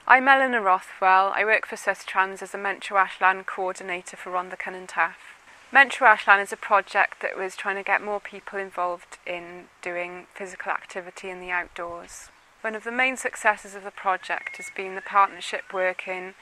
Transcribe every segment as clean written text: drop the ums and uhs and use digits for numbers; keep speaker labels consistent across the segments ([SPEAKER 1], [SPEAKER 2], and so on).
[SPEAKER 1] I'm Eleanor Rothwell. I work for SUSTRANS as a Mentro Ashland coordinator for Rhondda Cynon Taf. Mentro Ashland is a project that was trying to get more people involved in doing physical activity in the outdoors. One of the main successes of the project has been the partnership working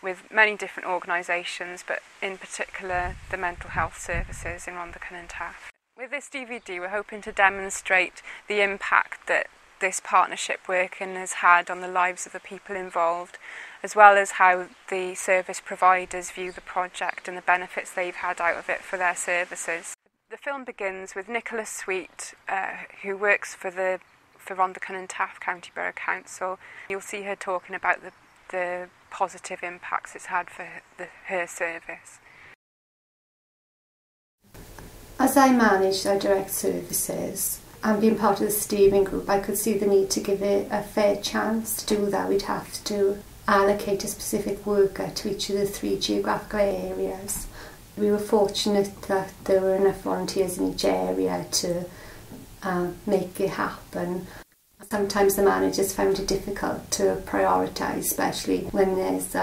[SPEAKER 1] with many different organisations, but in particular the mental health services in Rhondda Cynon Taf. With this DVD we're hoping to demonstrate the impact that this partnership working has had on the lives of the people involved, as well as how the service providers view the project and the benefits they've had out of it for their services. The film begins with Nicholas Sweet, who works for Rhondda Cynon Taf County Borough Council. You'll see her talking about the positive impacts it's had for her service.
[SPEAKER 2] As I managed our direct services and being part of the steering group, I could see the need to give it a fair chance to do that. We'd have to allocate a specific worker to each of the 3 geographical areas. We were fortunate that there were enough volunteers in each area to make it happen. Sometimes the managers found it difficult to prioritise, especially when there's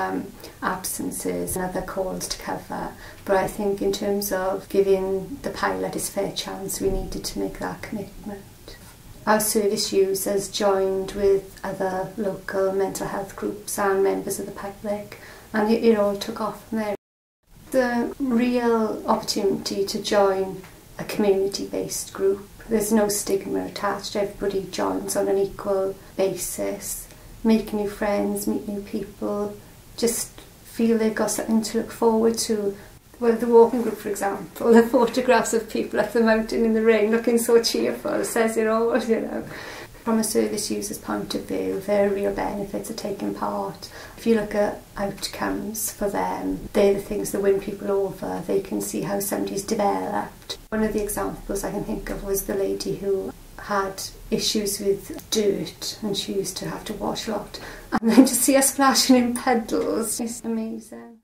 [SPEAKER 2] absences and other calls to cover. But I think in terms of giving the pilot his fair chance, we needed to make that commitment. Our service users joined with other local mental health groups and members of the public, and it all took off from there. The real opportunity to join a community-based group. There's no stigma attached, everybody joins on an equal basis. Make new friends, meet new people, just feel they've got something to look forward to. Well, the walking group, for example, the photographs of people up the mountain in the rain looking so cheerful says it all, you know. From a service user's point of view, there are real benefits of taking part. If you look at outcomes for them, they're the things that win people over. They can see how somebody's developed. One of the examples I can think of was the lady who had issues with dirt and she used to have to wash a lot. And then to see her splashing in puddles, it's amazing.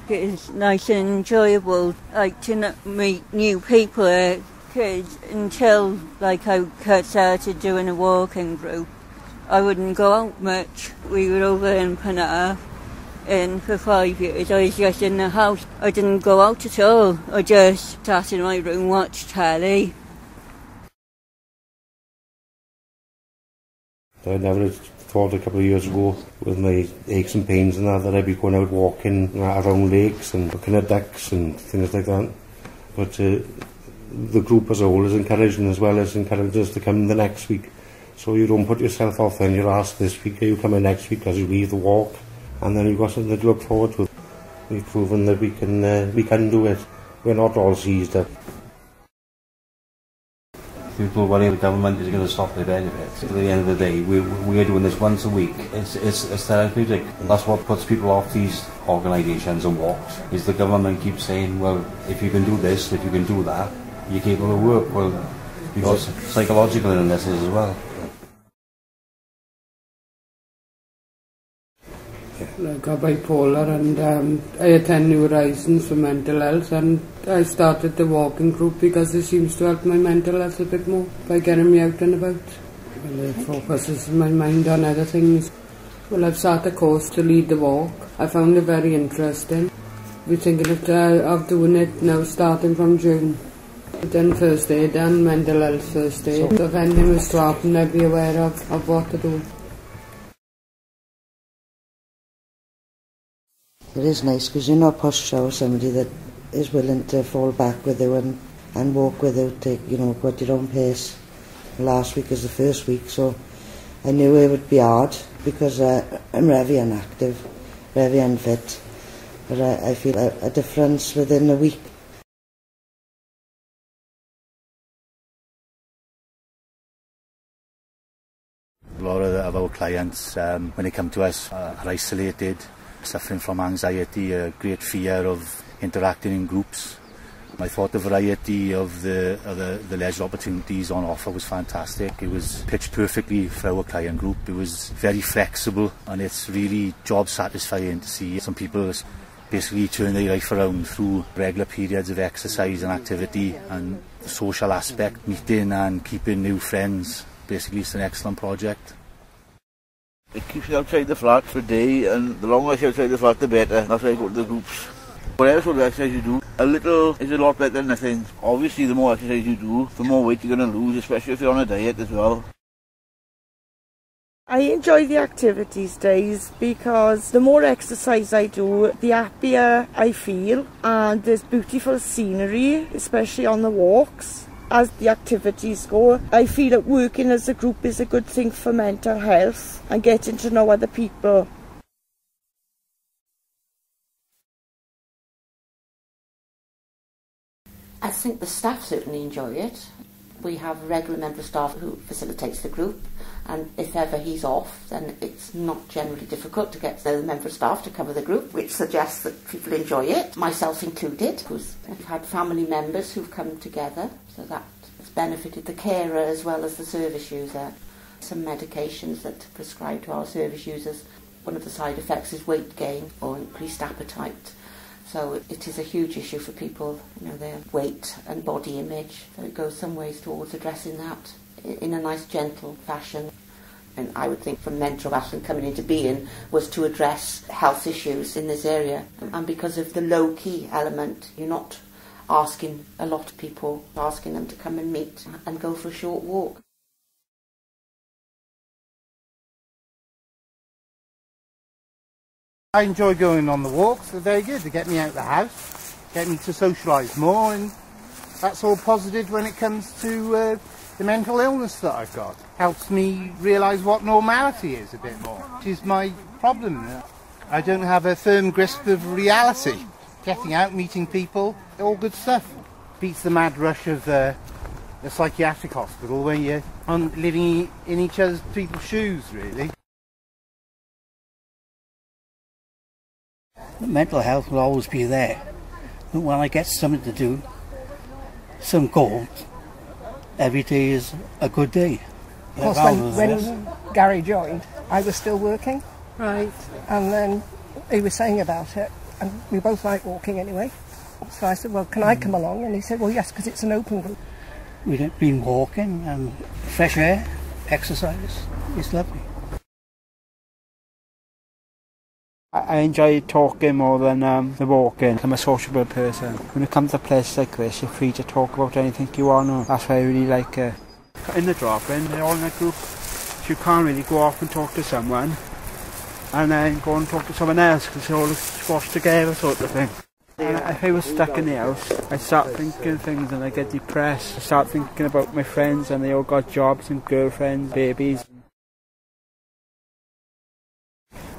[SPEAKER 3] It's nice and enjoyable, like to meet new people, because until I started doing a walking group, I wouldn't go out much. We were over in Penarth, and for 5 years I was just in the house. I didn't go out at all. I just sat in my room, watched telly.
[SPEAKER 4] I never thought a couple of years ago with my aches and pains and that I'd be going out walking around lakes and looking at ducks and things like that. But the group as a whole is encouraging, as well as encouraging us to come the next week. So you don't put yourself off then. You're asked this week, are you coming next week as you leave the walk? And then you've got something to look forward to. We've proven that we can do it. We're not all seized up.
[SPEAKER 5] People worry the government is going to stop their benefits. At the end of the day, we're doing this once a week. It's therapeutic. And that's what puts people off these organisations and walks, is the government keeps saying, well, if you can do this, if you can do that, you're capable of work. Well, you've got psychological illnesses as well.
[SPEAKER 6] I got bipolar and I attend New Horizons for mental health, and I started the walking group because it seems to help my mental health a bit more by getting me out and about. Well, it focuses my mind on other things. Well, I've started a course to lead the walk. I found it very interesting. We're thinking of doing it now starting from June. I've done first aid and mental health first aid. So if anything was to happen, I'd be aware of what to do.
[SPEAKER 7] It is nice because you're not pushed to somebody that is willing to fall back with you and walk with you, go at your own pace. Last week is the first week, so I knew it would be hard because I'm very inactive, very unfit, but I feel a difference within a week.
[SPEAKER 8] A lot of our clients, when they come to us, are isolated, suffering from anxiety, a great fear of interacting in groups. I thought the variety of the leisure opportunities on offer was fantastic. It was pitched perfectly for our client group. It was very flexible, and it's really job satisfying to see some people basically turn their life around through regular periods of exercise and activity, and the social aspect, meeting and keeping new friends. Basically, it's an excellent project.
[SPEAKER 9] It keeps you outside the flat for a day, and the longer you're outside the flat, the better. That's why I go to the groups. Whatever sort of exercise you do, a little is a lot better than nothing. Obviously, the more exercise you do, the more weight you're going to lose, especially if you're on a diet as well.
[SPEAKER 10] I enjoy the activities days because the more exercise I do, the happier I feel, and there's beautiful scenery, especially on the walks. As the activities go, I feel that working as a group is a good thing for mental health and getting to know other people.
[SPEAKER 11] I think the staff certainly enjoy it. We have a regular member of staff who facilitates the group, and if ever he's off, then it's not generally difficult to get the member of staff to cover the group, which suggests that people enjoy it, myself included, because we've had family members who've come together, so that has benefited the carer as well as the service user. Some medications that are prescribed to our service users, one of the side effects is weight gain or increased appetite. So it is a huge issue for people, their weight and body image. So it goes some ways towards addressing that in a nice, gentle fashion. And I would think from Mentor Ashland coming into being was to address health issues in this area. And because of the low-key element, you're not asking a lot of people, asking them to come and meet and go for a short walk.
[SPEAKER 12] I enjoy going on the walks, they're very good. They get me out of the house, get me to socialise more, and that's all positive when it comes to the mental illness that I've got. Helps me realise what normality is a bit more, which is my problem. I don't have a firm grasp of reality. Getting out, meeting people, all good stuff. Beats the mad rush of the psychiatric hospital where you're living in each other's people's shoes, really.
[SPEAKER 13] Mental health will always be there. But when I get something to do, some goals, every day is a good day.
[SPEAKER 14] Of course, when Gary joined, I was still working.
[SPEAKER 10] Right.
[SPEAKER 14] And then he was saying about it, and we both like walking anyway. So I said, well, can I come along? And he said, well, yes, because it's an open group.
[SPEAKER 13] We've been walking and fresh air, exercise. It's lovely.
[SPEAKER 15] I enjoy talking more than the walking. I'm a sociable person. When it comes to places like this, you're free to talk about anything you want. That's why I really like it. In the drop-in, they're all in a group. So you can't really go off and talk to someone and then go and talk to someone else because they're all squashed together sort of thing. If I was stuck in the house, I'd start thinking of things and I get depressed. I start thinking about my friends and they all got jobs and girlfriends, babies.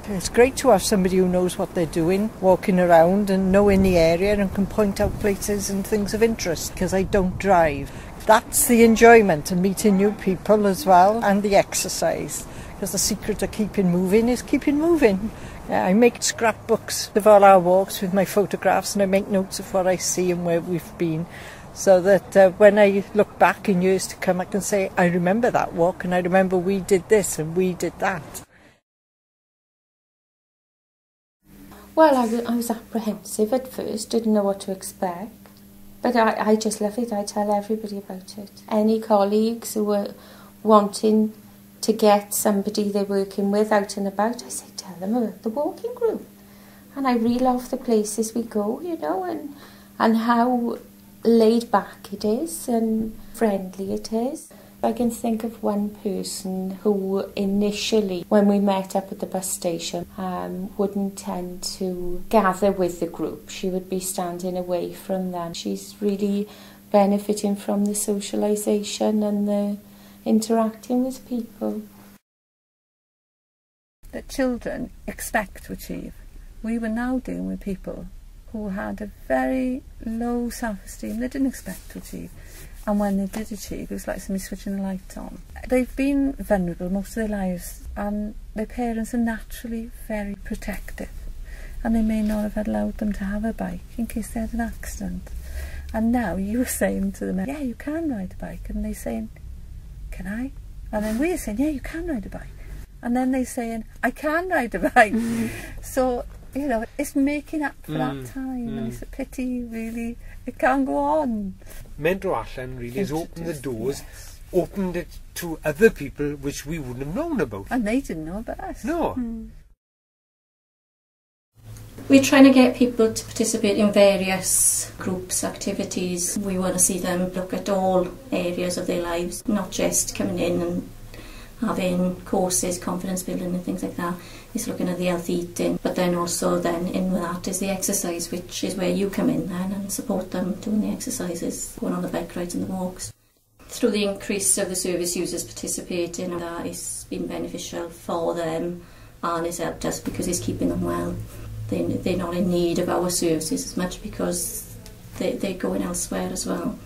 [SPEAKER 14] It's great to have somebody who knows what they're doing, walking around and knowing the area and can point out places and things of interest, because I don't drive. That's the enjoyment of meeting new people as well, and the exercise, because the secret of keeping moving is keeping moving. I make scrapbooks of all our walks with my photographs, and I make notes of what I see and where we've been, so that when I look back in years to come I can say, I remember that walk and I remember we did this and we did that.
[SPEAKER 16] Well, I was apprehensive at first, didn't know what to expect, but I just love it. I tell everybody about it. Any colleagues who were wanting to get somebody they're working with out and about, I say, tell them about the walking group. And I reel off the places we go, and how laid back it is and friendly it is. I can think of one person who initially, when we met up at the bus station, wouldn't tend to gather with the group. She would be standing away from them. She's really benefiting from the socialisation and the interacting with people.
[SPEAKER 17] That children expect to achieve. We were now dealing with people who had a very low self-esteem. They didn't expect to achieve. And when they did achieve, it was like somebody switching a light on. They've been vulnerable most of their lives, and their parents are naturally very protective. And they may not have allowed them to have a bike in case they had an accident. And now you're saying to them, yeah, you can ride a bike. And they're saying, can I? And then we're saying, yeah, you can ride a bike. And then they're saying, I can ride a bike. So You know, it's making up for that time, and it's a pity, really. It can't go on.
[SPEAKER 18] Mentor Ashland really has opened the doors, opened it to other people which we wouldn't have known about.
[SPEAKER 17] And they didn't know about us.
[SPEAKER 18] No.
[SPEAKER 19] We're trying to get people to participate in various groups, activities. We want to see them look at all areas of their lives, not just coming in and having courses, confidence building and things like that. It's looking at the healthy eating, but then also then in with that is the exercise, which is where you come in then and support them doing the exercises, going on the bike rides and the walks. Through the increase of the service users participating, that it's been beneficial for them and it's helped us because it's keeping them well. They're not in need of our services as much because they're going elsewhere as well.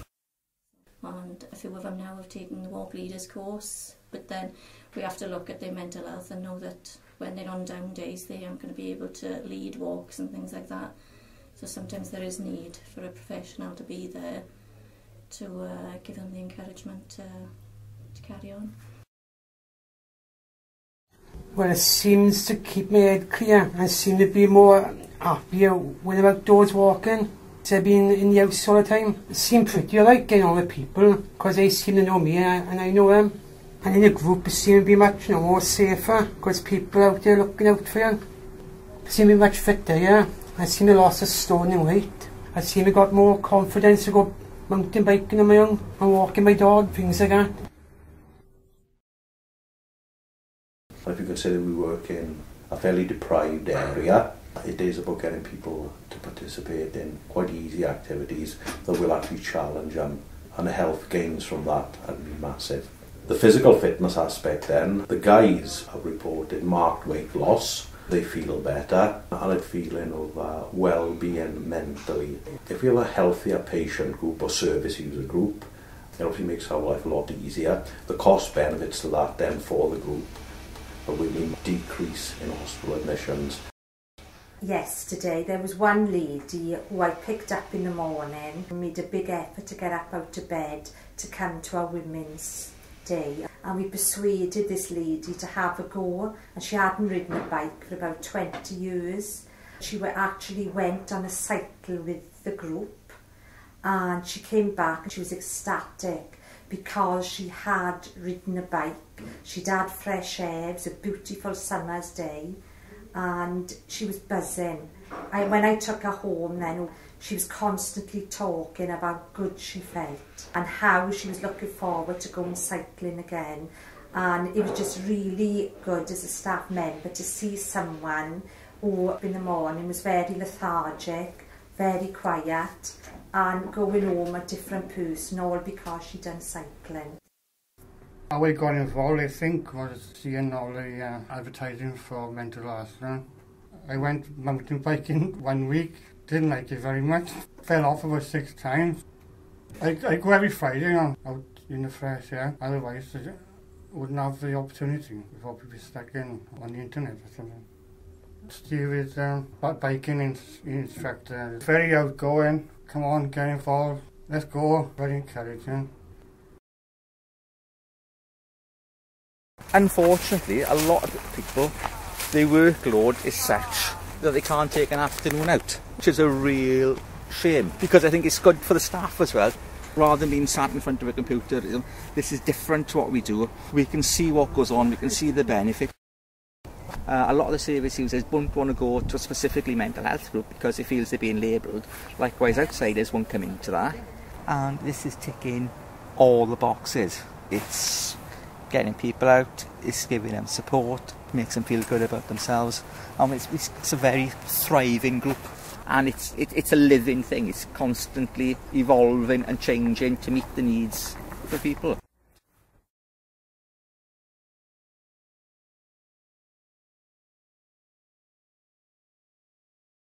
[SPEAKER 19] And a few of them now have taken the walk leaders course, but then we have to look at their mental health and know that when they're on down days they aren't going to be able to lead walks and things like that. So sometimes there is need for a professional to be there to give them the encouragement to carry on.
[SPEAKER 20] Well, it seems to keep my head clear. I seem to be more happier when I'm outdoors walking instead of being in the house all the time. It seems prettier like getting all the people because they seem to know me and I know them. And in a group it seems to be much more safer because people out there looking out for you. I seem to be much fitter, yeah. I seem to lost a stone in weight. I seem to got more confidence to go mountain biking on my own and walking my dog, things like that.
[SPEAKER 21] If you consider we work in a fairly deprived area, it is about getting people to participate in quite easy activities that will actually challenge them, and the health gains from that will be massive. The physical fitness aspect then, the guys have reported marked weight loss, they feel better, and a feeling of well-being mentally. If we have a healthier patient group or service user group, it obviously makes our life a lot easier. The cost benefits to that then for the group, but we mean decrease in hospital admissions.
[SPEAKER 22] Yesterday there was one lady who I picked up in the morning and made a big effort to get up out of bed to come to our Women's Day, and we persuaded this lady to have a go, and she hadn't ridden a bike for about 20 years. She actually went on a cycle with the group and she came back and she was ecstatic because she had ridden a bike. She'd had fresh air, it was a beautiful summer's day, and she was buzzing. When I took her home then, she was constantly talking about how good she felt and how she was looking forward to going cycling again. And it was just really good as a staff member to see someone who in the morning was very lethargic, very quiet, and going home a different person, all because she'd done cycling.
[SPEAKER 12] How I got involved, I think, was seeing all the advertising for Mental Ashland. I went mountain biking 1 week, didn't like it very much, fell off about 6 times. I go every Friday now, out in the fresh air, otherwise I wouldn't have the opportunity. We'd probably be stuck in on the internet or something. Steve is biking instructor, very outgoing. Come on, get involved, let's go, very encouraging.
[SPEAKER 23] Unfortunately, a lot of people, their workload is such that they can't take an afternoon out, which is a real shame, because I think it's good for the staff as well. Rather than being sat in front of a computer, this is different to what we do. We can see what goes on, we can see the benefit. A lot of the service users won't want to go to a specifically mental health group because they feel they're being labelled. Likewise, outsiders won't come into that. And this is ticking all the boxes. It's getting people out, it's giving them support, makes them feel good about themselves. It's a very thriving group, and it's a living thing. It's constantly evolving and changing to meet the needs for people.